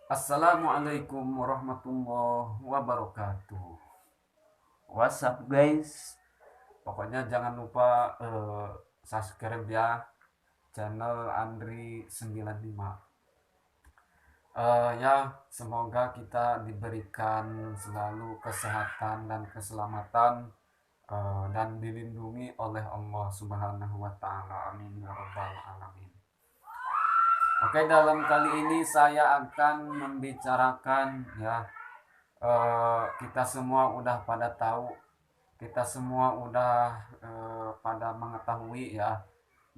Assalamualaikum warahmatullahi wabarakatuh. What's up guys? Pokoknya jangan lupa subscribe ya channel Andri 95. Ya, semoga kita diberikan selalu kesehatan dan keselamatan dan dilindungi oleh Allah Subhanahu wa taala. Amin ya rabbal alamin. Oke, dalam kali ini saya akan membicarakan ya, kita semua udah pada tahu, kita semua udah pada mengetahui ya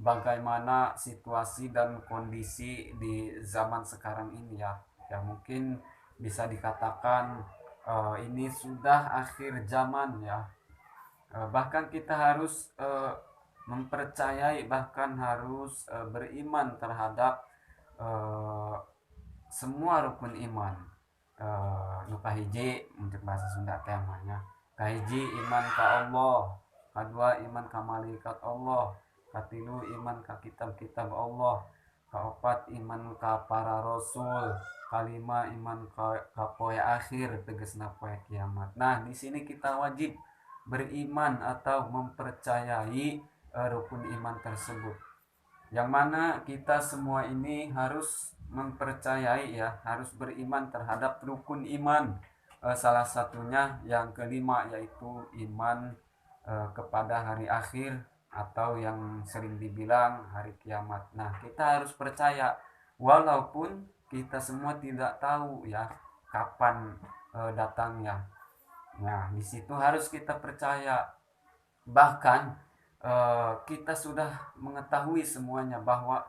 bagaimana situasi dan kondisi di zaman sekarang ini ya. Ya mungkin bisa dikatakan ini sudah akhir zaman ya. Bahkan kita harus mempercayai, bahkan harus beriman terhadap eh, semua rukun iman. Nu kahiji untuk bahasa Sunda temanya kahiji iman ka Allah, kadua iman ka malaikat Allah, katilu iman ka kitab-kitab Allah, kaopat iman ka para rasul, kalima iman ka poe akhir tegasna poe kiamat. Nah di sini kita wajib beriman atau mempercayai rukun iman tersebut, yang mana kita semua ini harus mempercayai ya, harus beriman terhadap rukun iman. Salah satunya yang kelima yaitu iman kepada hari akhir atau yang sering dibilang hari kiamat. Nah kita harus percaya walaupun kita semua tidak tahu ya kapan datangnya. Nah di situ harus kita percaya. Bahkan kita sudah mengetahui semuanya bahwa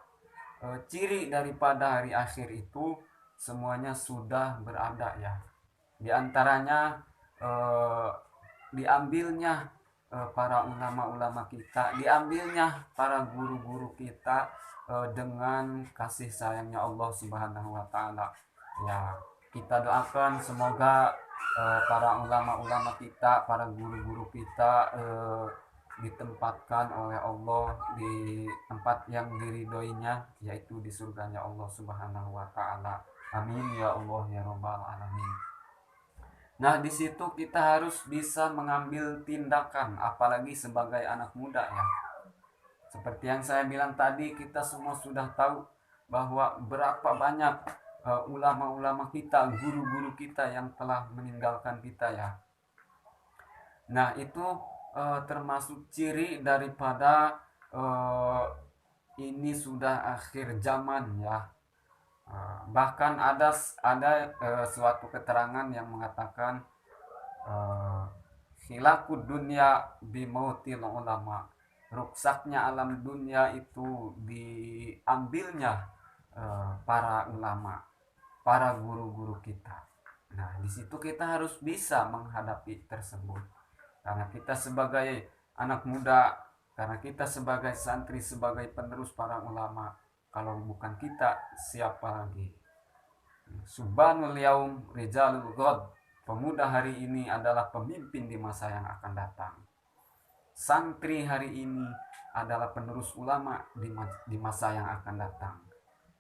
ciri daripada hari akhir itu semuanya sudah berada ya. Di antaranya eh, diambilnya para ulama-ulama kita, diambilnya para guru-guru kita dengan kasih sayangnya Allah Subhanahu wa taala. Ya, kita doakan semoga para ulama-ulama kita, para guru-guru kita ditempatkan oleh Allah di tempat yang diridhoinya, yaitu di surganya Allah Subhanahu wa taala. Amin ya Allah ya rabbal alamin. Nah, di situ kita harus bisa mengambil tindakan, apalagi sebagai anak muda ya. Seperti yang saya bilang tadi, kita semua sudah tahu bahwa berapa banyak ulama-ulama kita, guru-guru kita yang telah meninggalkan kita ya. Nah, itu termasuk ciri daripada eh, ini sudah akhir zaman ya. Bahkan ada suatu keterangan yang mengatakan eh, hilakud dunia bimautil ulama, ruksaknya alam dunia itu diambilnya para ulama, para guru-guru kita. Nah di situ kita harus bisa menghadapi tersebut, karena kita sebagai anak muda, karena kita sebagai santri, sebagai penerus para ulama. Kalau bukan kita siapa lagi? Subhanul yaum rijalul ghad, pemuda hari ini adalah pemimpin di masa yang akan datang. Santri hari ini adalah penerus ulama di masa yang akan datang.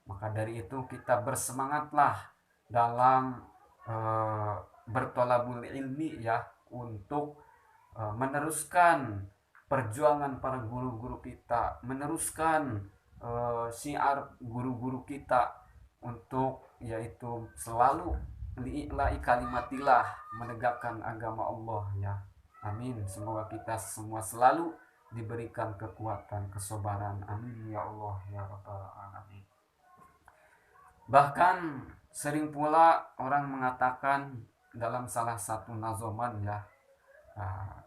Maka dari itu kita bersemangatlah dalam bertolabul ilmi ya, untuk meneruskan perjuangan para guru-guru kita, meneruskan syiar guru-guru kita untuk yaitu selalu li'ila'i kalimatillah, menegakkan agama Allah ya. Amin. Semoga kita semua selalu diberikan kekuatan, kesabaran. Amin ya Allah ya rabbal alamin. Bahkan sering pula orang mengatakan dalam salah satu nazoman ya,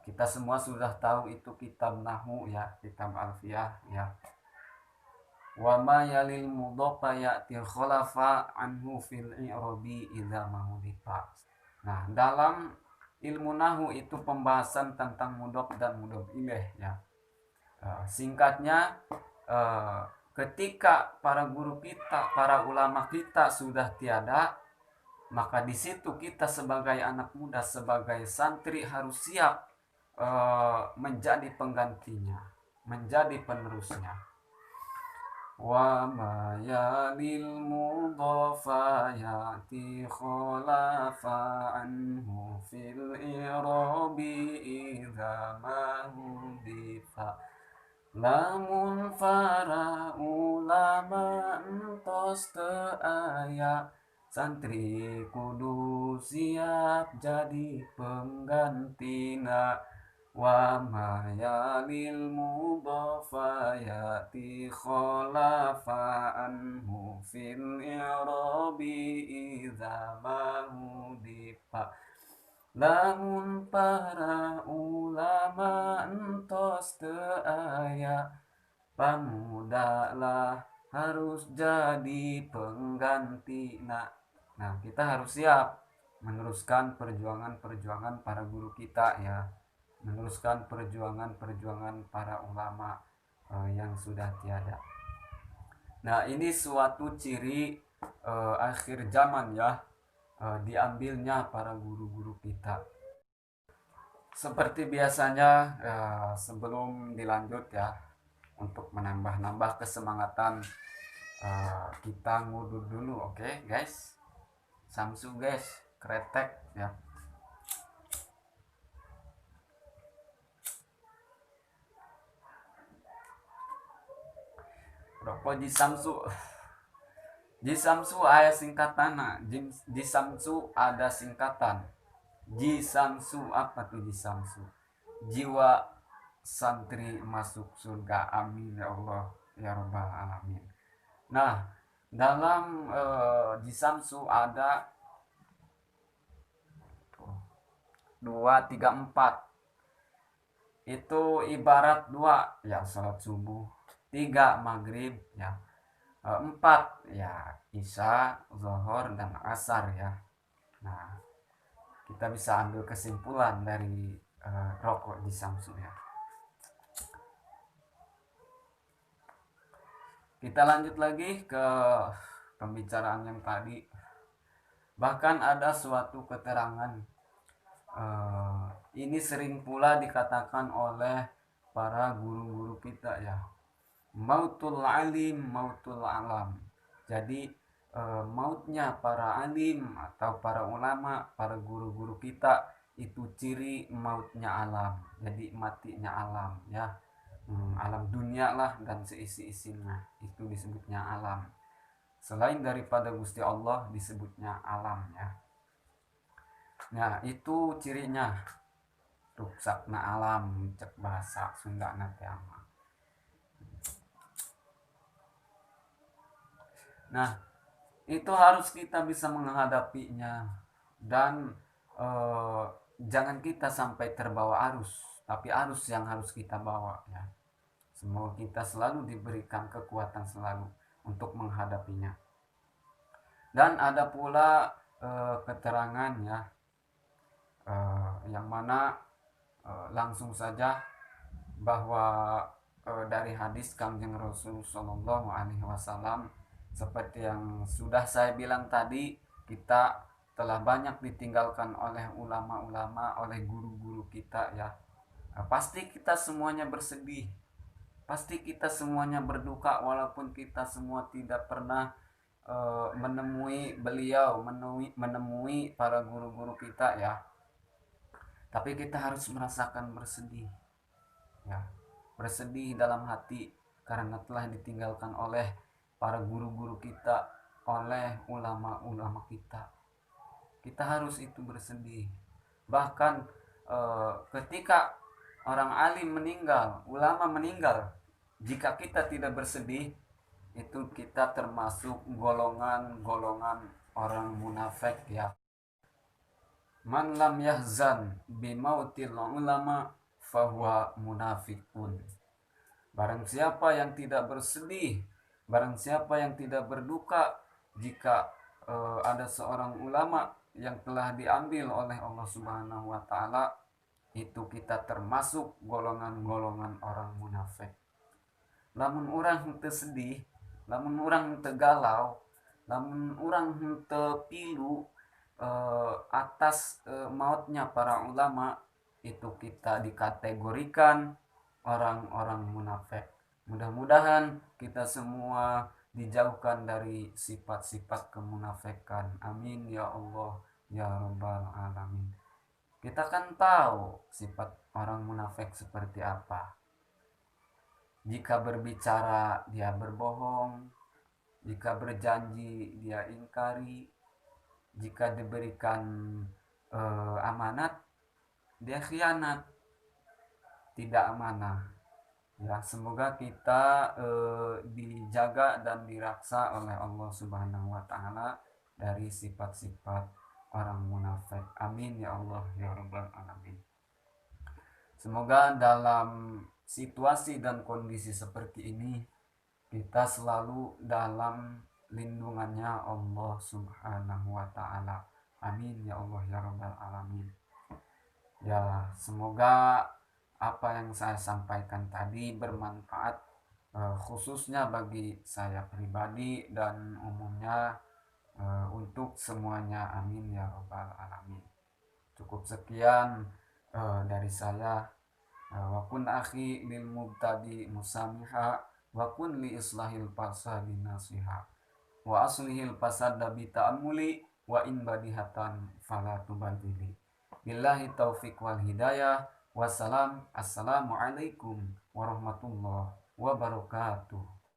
kita semua sudah tahu itu kitab Nahu ya, kitab Alfiyah ya. Wa ma yalil mudhofa ya'til khulafa anhu fil i'rabi idza mahudifa. Nah, dalam ilmu Nahu itu pembahasan tentang mudhof dan mudhof ilaih ya. Singkatnya, ketika para guru kita, para ulama kita sudah tiada, maka di situ kita sebagai anak muda, sebagai santri harus siap menjadi penggantinya, menjadi penerusnya. wa ma yalil mudhafa ya'ti khalafa anhu fil i'rabi idza ma hudifa. Lamun para ulama entos teu aya, santri kudu siap jadi penggantina. Wa ma yalil mudhafa ya'ti khalafa anhu fil i'rabi idza ma hudifa. Lamun para ulama entos teu aya, pamudalah harus jadi penggantina. Nah, kita harus siap meneruskan perjuangan-perjuangan para guru kita ya, meneruskan perjuangan-perjuangan para ulama yang sudah tiada. Nah, ini suatu ciri akhir zaman ya, diambilnya para guru-guru kita. Seperti biasanya, sebelum dilanjut ya, untuk menambah-nambah kesemangatan, kita ngudur dulu, oke guys? Samsu guys, kretek ya. Rokok di Samsu. Di Samsu ada singkatan. Di Samsu ada singkatan. Ji Samsu, apa tuh Ji Samsu? Jiwa santri masuk surga, amin ya Allah ya rabbal alamin. Nah, dalam Ji Samsu ada 2, 3, 4. Itu ibarat 2 ya salat subuh, 3 maghrib ya, 4 ya isya, zuhur dan asar ya. Nah, kita bisa ambil kesimpulan dari rokok di Samsu ya. Kita lanjut lagi ke pembicaraan yang tadi. Bahkan ada suatu keterangan, ini sering pula dikatakan oleh para guru-guru kita ya, mautul alim mautul alam. Jadi mautnya para alim atau para ulama, para guru-guru kita, itu ciri mautnya alam, jadi matinya alam ya. Alam dunia lah dan seisi-isinya, itu disebutnya alam. Selain daripada Gusti Allah disebutnya alam ya. Nah, itu cirinya ruksakna alam, cek bahasa Sunda nanti ama. Nah, itu harus kita bisa menghadapinya, dan jangan kita sampai terbawa arus, tapi arus yang harus kita bawa ya. Semoga kita selalu diberikan kekuatan selalu untuk menghadapinya. Dan ada pula keterangan ya, yang mana langsung saja bahwa dari hadis Kangjeng Rasul Shallallahu Alaihi Wasallam, seperti yang sudah saya bilang tadi, kita telah banyak ditinggalkan oleh ulama-ulama, oleh guru-guru kita ya. Pasti kita semuanya bersedih, pasti kita semuanya berduka, walaupun kita semua tidak pernah menemui beliau, menemui para guru-guru kita ya. Tapi kita harus merasakan bersedih ya, bersedih dalam hati karena telah ditinggalkan oleh para guru-guru kita, oleh ulama-ulama kita. Kita harus itu bersedih. Bahkan ketika orang alim meninggal, ulama meninggal, jika kita tidak bersedih, itu kita termasuk golongan-golongan orang munafik ya. Man lam yahzan bimautil ulama fahuwa munafikun. Barang siapa yang tidak bersedih, barang siapa yang tidak berduka jika ada seorang ulama yang telah diambil oleh Allah Subhanahu wa taala, itu kita termasuk golongan-golongan orang munafik. Lamun orang henteu sedih, lamun orang henteu galau, lamun orang henteu pilu atas mautnya para ulama, itu kita dikategorikan orang-orang munafik. Mudah-mudahan kita semua dijauhkan dari sifat-sifat kemunafikan. Amin ya Allah ya Rabbal Alamin. Kita kan tahu sifat orang munafik seperti apa. Jika berbicara dia berbohong, jika berjanji dia ingkari, jika diberikan amanat dia khianat, tidak amanah. Ya, semoga kita dijaga dan diraksa oleh Allah Subhanahu wa taala dari sifat-sifat orang munafik. Amin ya Allah ya Rabbal Alamin. Semoga dalam situasi dan kondisi seperti ini kita selalu dalam lindungannya Allah Subhanahu wa taala. Amin ya Allah ya Rabbal Alamin. Ya, semoga apa yang saya sampaikan tadi bermanfaat khususnya bagi saya pribadi dan umumnya untuk semuanya. Amin ya Rabbal Alamin. Cukup sekian dari saya. Wa kun akhi lil mubtadi musamiha wa kun li islahil fasadi nasiha wa aslihil fasada bi ta'ammuli wa in badihatan fala tubadili. Billahi taufiq wal hidayah. Wassalam. Assalamualaikum warahmatullahi wabarakatuh.